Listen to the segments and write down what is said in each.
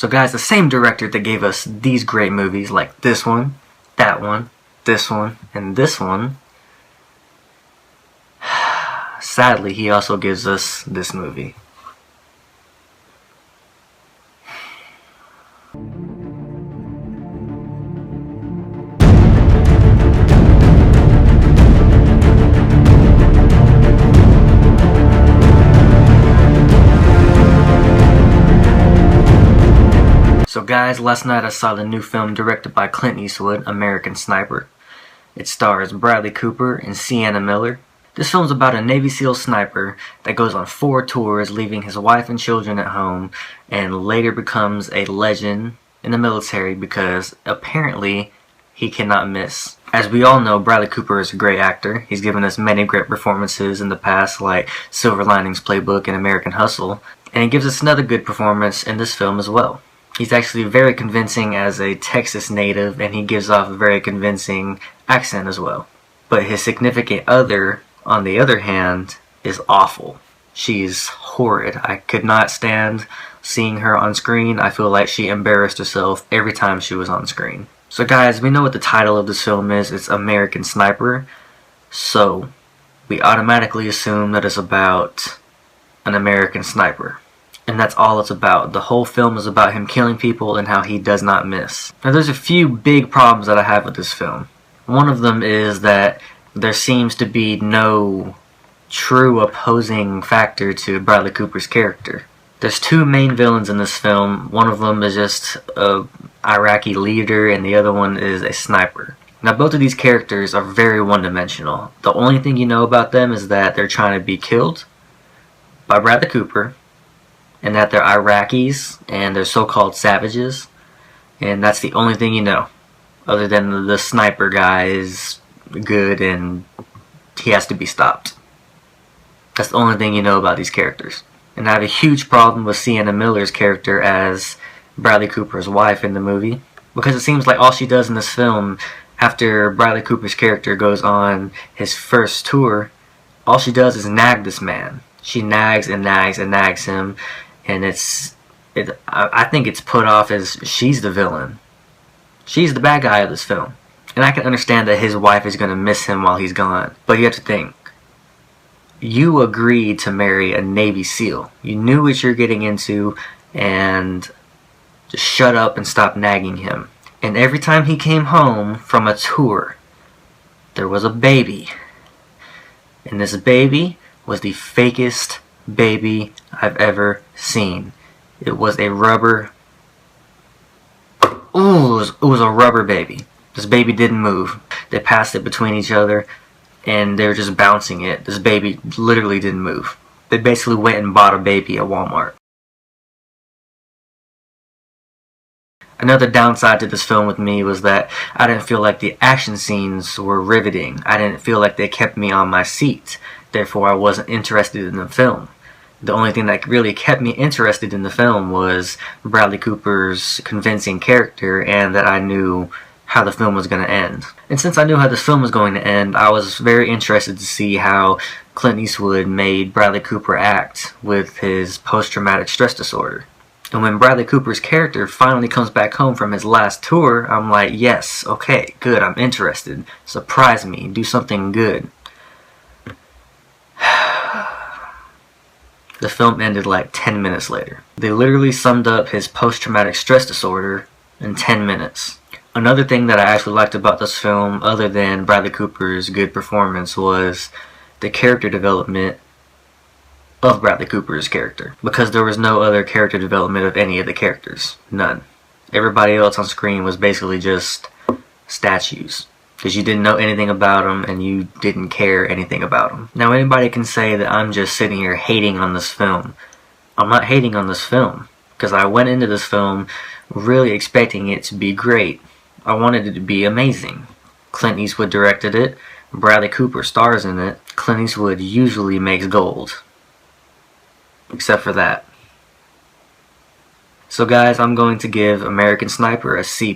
So guys, the same director that gave us these great movies like this one, that one, this one, and this one, sadly he also gives us this movie. So guys, last night I saw the new film directed by Clint Eastwood, American Sniper. It stars Bradley Cooper and Sienna Miller. This film's about a Navy SEAL sniper that goes on 4 tours, leaving his wife and children at home, and later becomes a legend in the military because apparently he cannot miss. As we all know, Bradley Cooper is a great actor. He's given us many great performances in the past, like Silver Linings Playbook and American Hustle, and he gives us another good performance in this film as well. He's actually very convincing as a Texas native, and he gives off a very convincing accent as well. But his significant other, on the other hand, is awful. She's horrid. I could not stand seeing her on screen. I feel like she embarrassed herself every time she was on screen. So guys, we know what the title of this film is. It's American Sniper. So we automatically assume that it's about an American sniper. And that's all it's about. The whole film is about him killing people and how he does not miss. Now there's a few big problems that I have with this film. One of them is that there seems to be no true opposing factor to Bradley Cooper's character. There's 2 main villains in this film. One of them is just a Iraqi leader and the other one is a sniper. Now both of these characters are very one-dimensional. The only thing you know about them is that they're trying to be killed by Bradley Cooper, and that they're Iraqis and they're so-called savages, and that's the only thing you know, other than the sniper guy is good and he has to be stopped. That's the only thing you know about these characters. And I have a huge problem with Sienna Miller's character as Bradley Cooper's wife in the movie, because it seems like all she does in this film, after Bradley Cooper's character goes on his first tour, all she does is nag this man. She nags and nags and nags him, and I think it's put off as she's the villain. She's the bad guy of this film. And I can understand that his wife is going to miss him while he's gone. But you have to think. You agreed to marry a Navy SEAL. You knew what you're getting into, and just shut up and stop nagging him. And every time he came home from a tour, there was a baby. And this baby was the fakest baby I've ever seen. It was a rubber... Ooh, it was a rubber baby. This baby didn't move. They passed it between each other and they were just bouncing it. This baby literally didn't move. They basically went and bought a baby at Walmart. Another downside to this film with me was that I didn't feel like the action scenes were riveting. I didn't feel like they kept me on my seat. Therefore, I wasn't interested in the film. The only thing that really kept me interested in the film was Bradley Cooper's convincing character, and that I knew how the film was going to end. And since I knew how this film was going to end, I was very interested to see how Clint Eastwood made Bradley Cooper act with his post-traumatic stress disorder. And when Bradley Cooper's character finally comes back home from his last tour, I'm like, yes, okay, good, I'm interested. Surprise me, do something good. The film ended like 10 minutes later. They literally summed up his post-traumatic stress disorder in 10 minutes. Another thing that I actually liked about this film, other than Bradley Cooper's good performance, was the character development of Bradley Cooper's character. Because there was no other character development of any of the characters. None. Everybody else on screen was basically just statues. Because you didn't know anything about them and you didn't care anything about them. Now anybody can say that I'm just sitting here hating on this film. I'm not hating on this film. Because I went into this film really expecting it to be great. I wanted it to be amazing. Clint Eastwood directed it. Bradley Cooper stars in it. Clint Eastwood usually makes gold. Except for that. So guys, I'm going to give American Sniper a C+.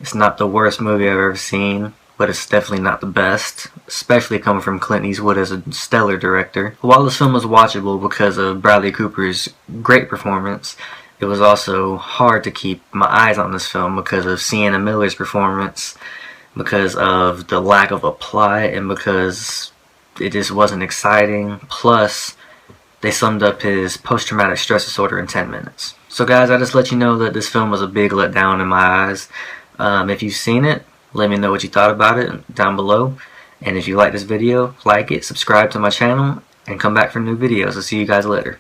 It's not the worst movie I've ever seen, but it's definitely not the best, especially coming from Clint Eastwood as a stellar director. While this film was watchable because of Bradley Cooper's great performance, it was also hard to keep my eyes on this film because of Sienna Miller's performance, because of the lack of a plot, and because it just wasn't exciting. Plus, they summed up his post-traumatic stress disorder in 10 minutes. So guys, I just let you know that this film was a big letdown in my eyes. If you've seen it, let me know what you thought about it down below. And if you like this video, like it, subscribe to my channel, and come back for new videos. I'll see you guys later.